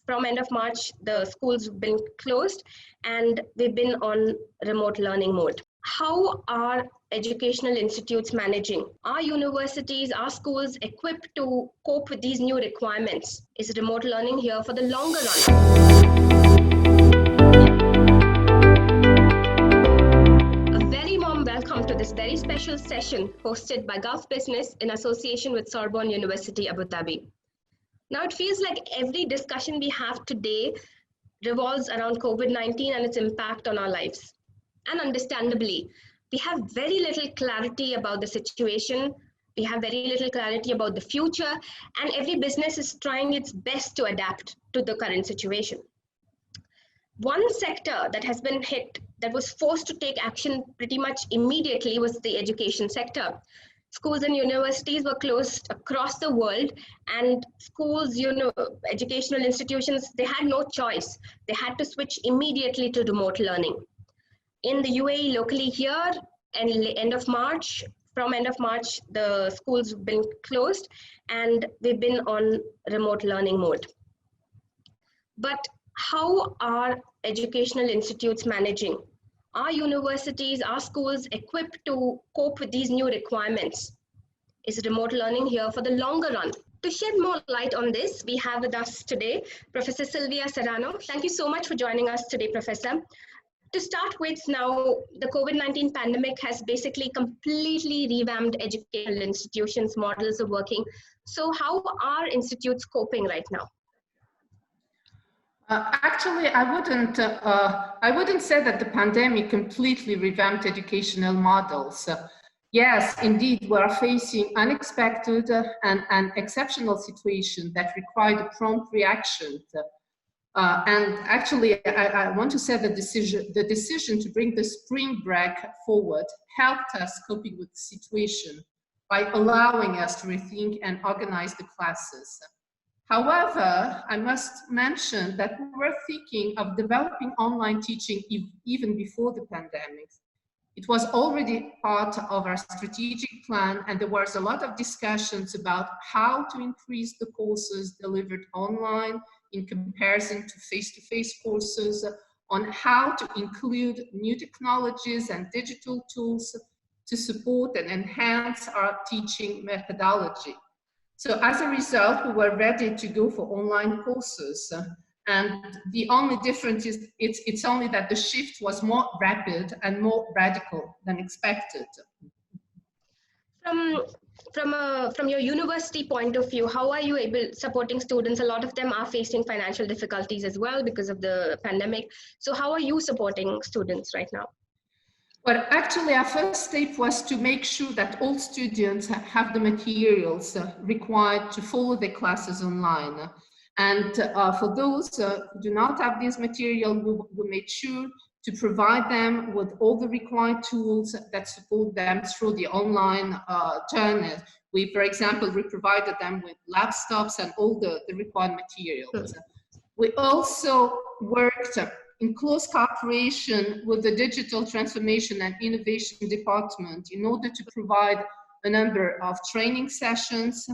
from end of March, the schools have been closed and we've been on remote learning mode. How are educational institutes managing? Are universities, are schools equipped to cope with these new requirements? Is remote learning here for the longer run? A very warm welcome to this very special session hosted by Gulf Business in association with Sorbonne University Abu Dhabi. Now it feels like every discussion we have today revolves around COVID-19 and its impact on our lives. And understandably, we have very little clarity about the situation. We have very little clarity about the future, and every business is trying its best to adapt to the current situation. One sector that has been hit, that was forced to take action pretty much immediately, was the education sector. Schools and universities were closed across the world, and schools, educational institutions, they had no choice. They had to switch immediately to remote learning. In the UAE, locally here, and from end of March, the schools have been closed and we've been on remote learning mode. But how are educational institutes managing? Are universities, are schools equipped to cope with these new requirements? Is remote learning here for the longer run? To shed more light on this, we have with us today Professor Silvia Serrano. Thank you so much for joining us today, Professor. To start with, now the COVID-19 pandemic has basically completely revamped educational institutions' models of working. So how are institutes coping right now? Actually, I wouldn't say that the pandemic completely revamped educational models. Yes, indeed, we are facing unexpected and exceptional situation that required a prompt reaction. And actually, I want to say the decision to bring the spring break forward helped us coping with the situation by allowing us to rethink and organize the classes. However, I must mention that we were thinking of developing online teaching even before the pandemic. It was already part of our strategic plan, and there was a lot of discussions about how to increase the courses delivered online in comparison to face-to-face courses, on how to include new technologies and digital tools to support and enhance our teaching methodology. So as a result, we were ready to go for online courses. And the only difference is it's only that the shift was more rapid and more radical than expected. From your university point of view, how are you supporting students? A lot of them are facing financial difficulties as well because of the pandemic. So how are you supporting students right now? Well, actually, our first step was to make sure that all students have the materials required to follow their classes online. And for those who do not have this material, we made sure to provide them with all the required tools that support them through the online journey. We, for example, we provided them with laptops and all the required materials. We also worked in close cooperation with the Digital Transformation and Innovation Department in order to provide a number of training sessions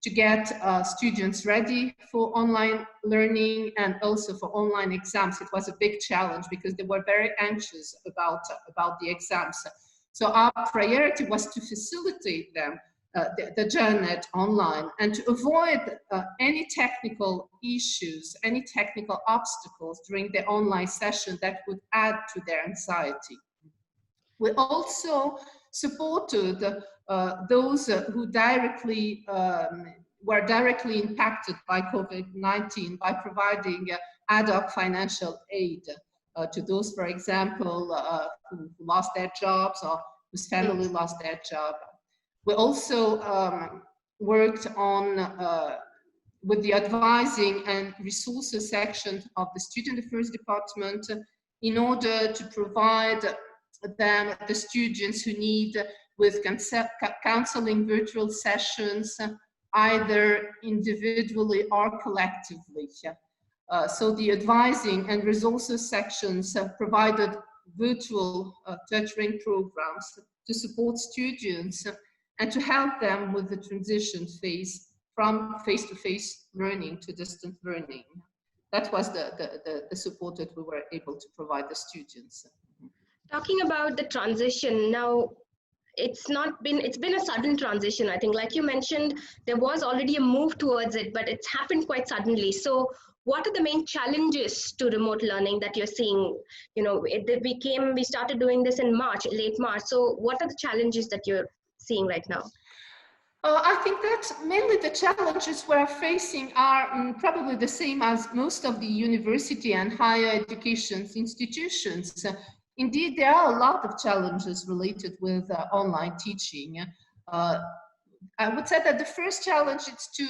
to get students ready for online learning and also for online exams. It was a big challenge because they were very anxious about the exams. So our priority was to facilitate them the journey online and to avoid any technical issues, any technical obstacles during the online session that would add to their anxiety. We also supported those who were directly impacted by COVID-19 by providing ad hoc financial aid to those, for example, who lost their jobs or whose family lost their job. We also worked on with the advising and resources section of the Student Affairs Department in order to provide them, the students who need, with counseling virtual sessions, either individually or collectively. So the advising and resources sections provided virtual tutoring programs to support students and to help them with the transition phase from face-to-face learning to distant learning. that was the support that we were able to provide the students. Talking about the transition now, it's been a sudden transition. I think, like you mentioned, there was already a move towards it, but it's happened quite suddenly. So what are the main challenges to remote learning that you're seeing? We started doing this in March, late March. So what are the challenges that you're seeing right now? I think that mainly the challenges we're facing are probably the same as most of the university and higher education institutions. Indeed, there are a lot of challenges related with online teaching. I would say that the first challenge is to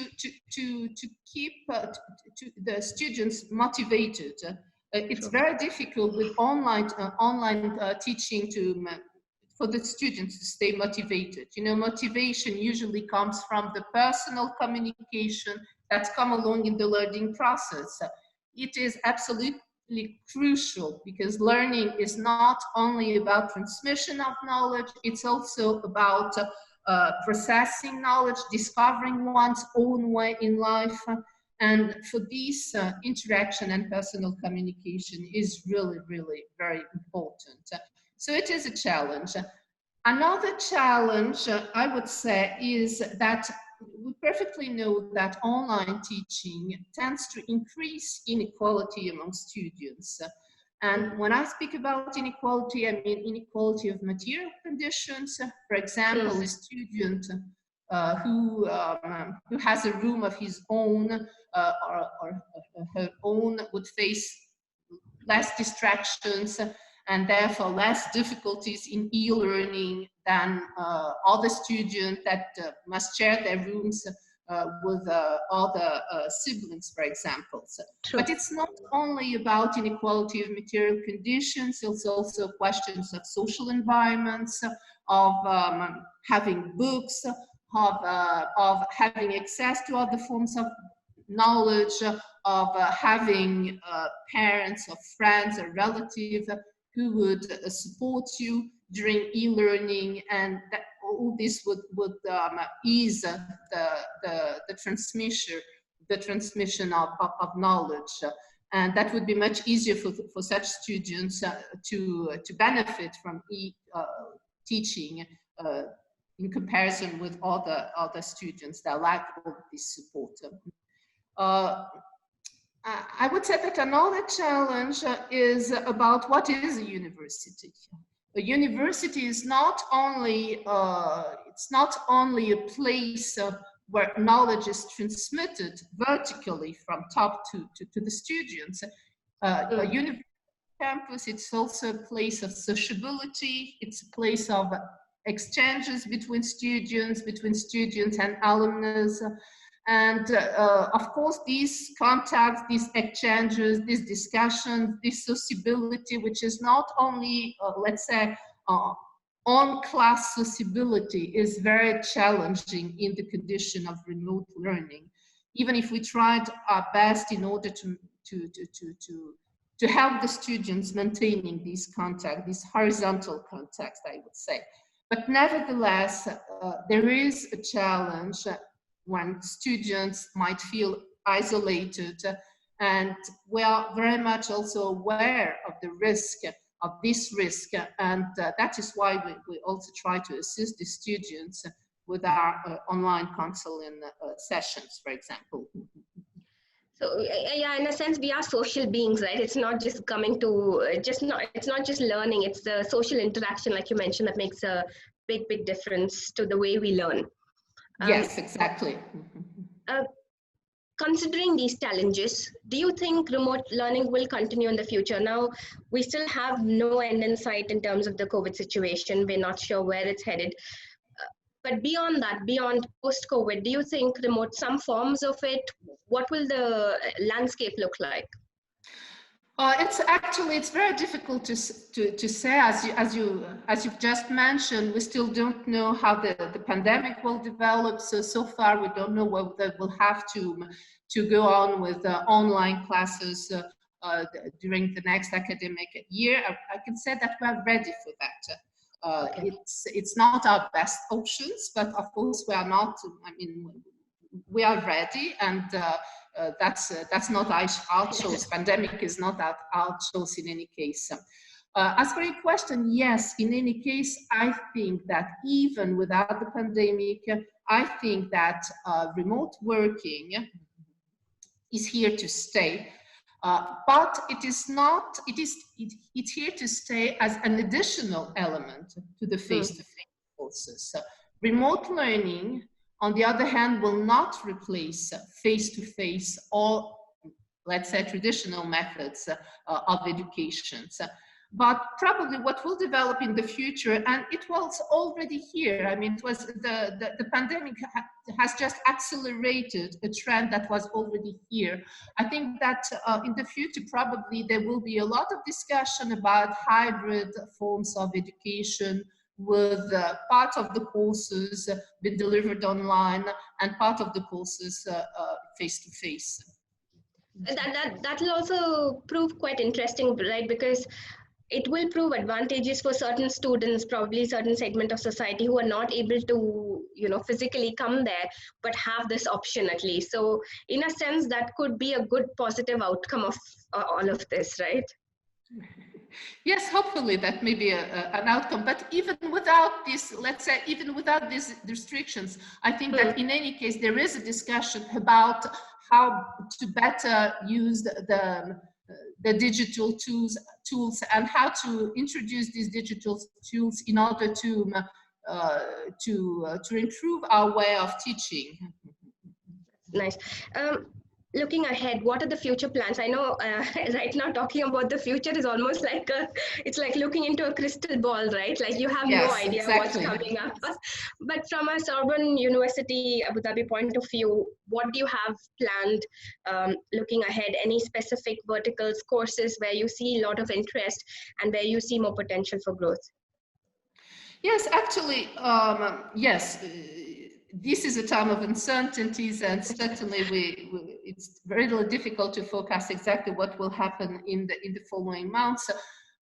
keep the students motivated. It's very difficult with online teaching for the students to stay motivated. You know, motivation usually comes from the personal communication that's come along in the learning process. It is absolutely crucial because learning is not only about transmission of knowledge, it's also about processing knowledge, discovering one's own way in life. And for this, interaction and personal communication is really, really very important. So it is a challenge. Another challenge, I would say, is that we perfectly know that online teaching tends to increase inequality among students. And when I speak about inequality, I mean inequality of material conditions. For example, a student who has a room of his own or her own would face less distractions and therefore less difficulties in e-learning than other students that must share their rooms with other siblings, for example. True. But it's not only about inequality of material conditions, it's also questions of social environments, of having books, of having access to other forms of knowledge, of having parents or friends or relatives who would support you during e-learning, and that all this would ease the transmission of knowledge. And that would be much easier for such students to benefit from teaching in comparison with other students that lack all this support. I would say that another challenge is about what is a university. A university is not only it's not only a place where knowledge is transmitted vertically from top to the students. A university campus, it's also a place of sociability. It's a place of exchanges between students and alumnus. And of course, these contacts, these exchanges, these discussions, this sociability, which is not only, let's say, on-class sociability, is very challenging in the condition of remote learning. Even if we tried our best in order to help the students maintaining these contacts, these horizontal contacts, I would say. But nevertheless, there is a challenge when students might feel isolated, and we are very much also aware of the risk, of this risk, and that is why we also try to assist the students with our online counseling sessions, for example. So yeah, in a sense, we are social beings, right? It's not just coming to it's not just learning. It's the social interaction, like you mentioned, that makes a big difference to the way we learn. Yes, exactly. Considering these challenges, do you think remote learning will continue in the future? Now, we still have no end in sight in terms of the COVID situation. We're not sure where it's headed. But beyond that, beyond post-COVID, do you think some forms of it, what will the landscape look like? It's very difficult to say, as you've just mentioned. We still don't know how the pandemic will develop. So far, we don't know whether we'll have to go on with online classes during the next academic year. I can say that we're ready for that. Okay. It's not our best options, but of course we are not. I mean, we are ready, and that's not our choice. Pandemic is not our choice in any case. As for your question, yes, in any case, I think that even without the pandemic, I think that remote working is here to stay. But it's here to stay as an additional element to the face-to-face courses. Remote learning, on the other hand, will not replace face-to-face or, let's say, traditional methods of education. But probably what will develop in the future, and it was already here, I mean, it was the pandemic has just accelerated a trend that was already here. I think that in the future, probably there will be a lot of discussion about hybrid forms of education, with part of the courses being delivered online and part of the courses face-to-face. That will also prove quite interesting, right? Because it will prove advantages for certain students, probably certain segment of society who are not able to, physically come there, but have this option at least. So in a sense, that could be a good positive outcome of all of this, right? Yes, hopefully that may be an outcome. But even without this, let's say, even without these restrictions, I think that in any case, there is a discussion about how to better use the digital tools and how to introduce these digital tools in order to improve our way of teaching. Nice. Looking ahead, what are the future plans? I know right now talking about the future is almost like it's like looking into a crystal ball, right? Like you have no idea exactly. what's coming up. But from a Sorbonne University Abu Dhabi point of view, what do you have planned looking ahead? Any specific verticals, courses where you see a lot of interest and where you see more potential for growth? Yes, actually, yes. This is a time of uncertainties, and certainly it's very difficult to forecast exactly what will happen in the following months.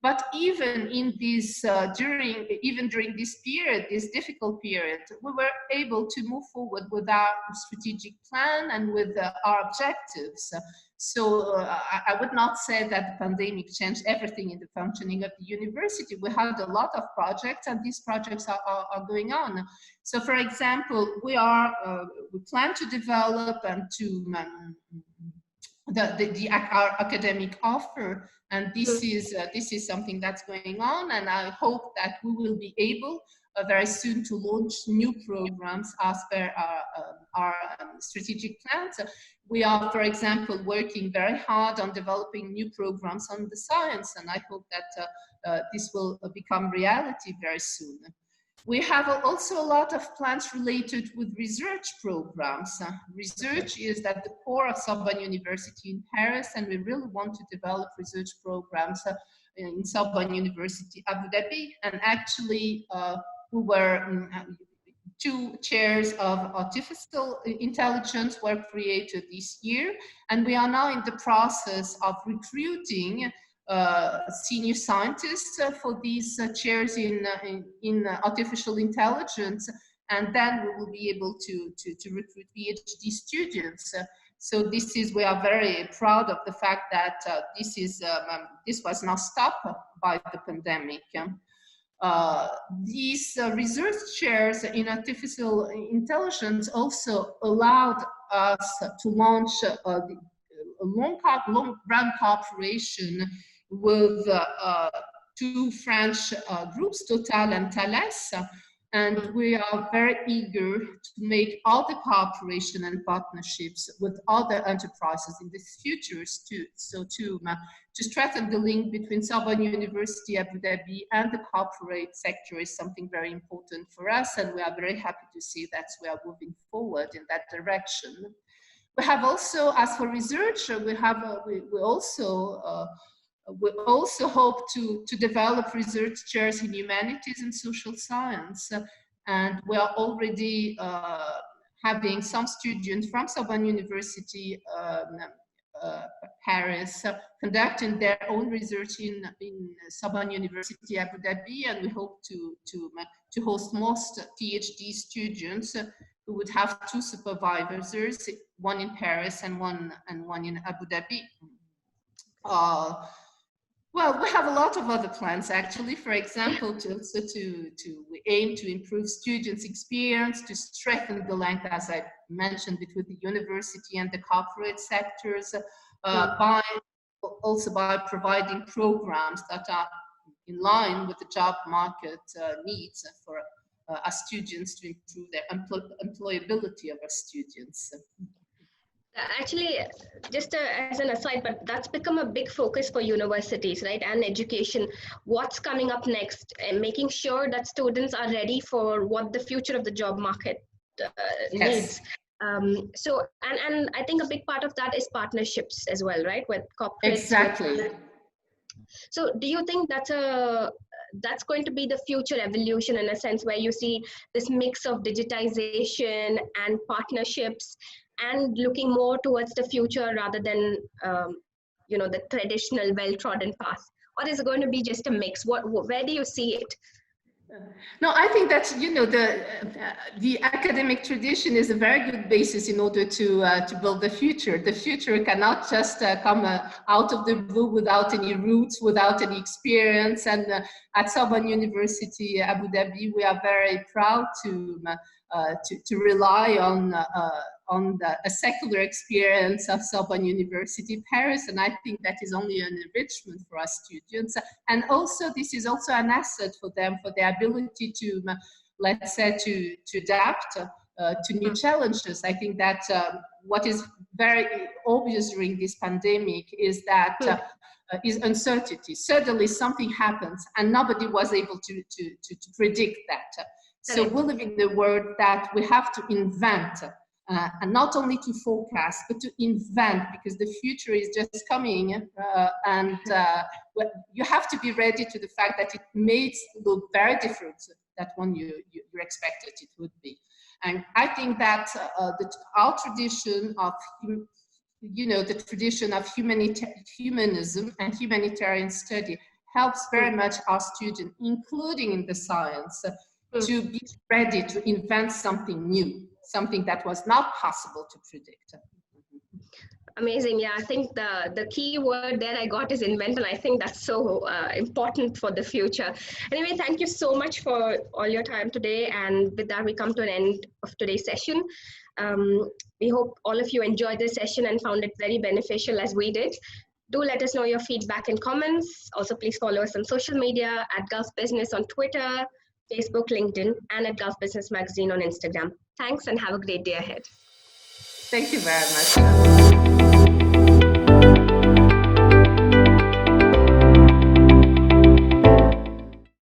But even in this, during this period, this difficult period, we were able to move forward with our strategic plan and with our objectives. So I would not say that the pandemic changed everything in the functioning of the university. We had a lot of projects, and these projects are going on. So, for example, we plan to develop and to our academic offer, and this is something that's going on, and I hope that we will be able very soon to launch new programs as per our strategic plans. We are, for example, working very hard on developing new programs on the science, and I hope that this will become reality very soon. We have also a lot of plans related with research programs. Research is at the core of Sorbonne University in Paris, and we really want to develop research programs in Sorbonne University Abu Dhabi. And actually, we were 2 chairs of artificial intelligence were created this year, and we are now in the process of recruiting senior scientists for these chairs in artificial intelligence, and then we will be able to recruit PhD students. So we are very proud of the fact that this was not stopped by the pandemic. These research chairs in artificial intelligence also allowed us to launch a long-run cooperation with 2 French groups, Total and Thales, and we are very eager to make all the cooperation and partnerships with other enterprises in the future to strengthen the link between Sorbonne University Abu Dhabi and the corporate sector is something very important for us, and we are very happy to see that we are moving forward in that direction. We have also, as for research, we also hope to develop research chairs in humanities and social science, and we are already having some students from Sorbonne University Paris conducting their own research in Sorbonne University Abu Dhabi, and we hope to host most PhD students we would have 2 supervisors, one in Paris and one in Abu Dhabi. Well, we have a lot of other plans actually. For example, we aim to improve students' experience, to strengthen the link, as I mentioned, between the university and the corporate sectors, by providing programs that are in line with the job market needs for our students, to improve their employability of our students. Actually, just as an aside, but that's become a big focus for universities, right? And education. What's coming up next, and making sure that students are ready for what the future of the job market needs. So, and I think a big part of that is partnerships as well, right? With corporates. Exactly. So, do you think that's going to be the future evolution, in a sense, where you see this mix of digitization and partnerships, and looking more towards the future rather than the traditional well-trodden path? Or is it going to be just a mix? Where do you see it? No, I think that the academic tradition is a very good basis in order to build the future. The future cannot just come out of the blue without any roots, without any experience. And at Sorbonne University Abu Dhabi, we are very proud to rely on a secular experience of Sorbonne University Paris, and I think that is only an enrichment for our students. And also, this is also an asset for them, for their ability to, let's say, to adapt to new challenges. I think that what is very obvious during this pandemic is that is uncertainty. Suddenly something happens, and nobody was able to predict that. So we live in a world that we have to invent, and not only to forecast, but to invent, because the future is just coming, and you have to be ready to the fact that it may look very different than when you expected it would be. And I think that our tradition of, the tradition of humanism and humanitarian study helps very much our students, including in the science, to be ready to invent something new, something that was not possible to predict. Amazing. Yeah, I think the key word there I got is invent, and I think that's so important for the future. Anyway, thank you so much for all your time today. And with that, we come to an end of today's session. We hope all of you enjoyed this session and found it very beneficial as we did. Do let us know your feedback and comments. Also, please follow us on social media at Gulf Business on Twitter, Facebook, LinkedIn, and at Gulf Business Magazine on Instagram. Thanks, and have a great day ahead. Thank you very much.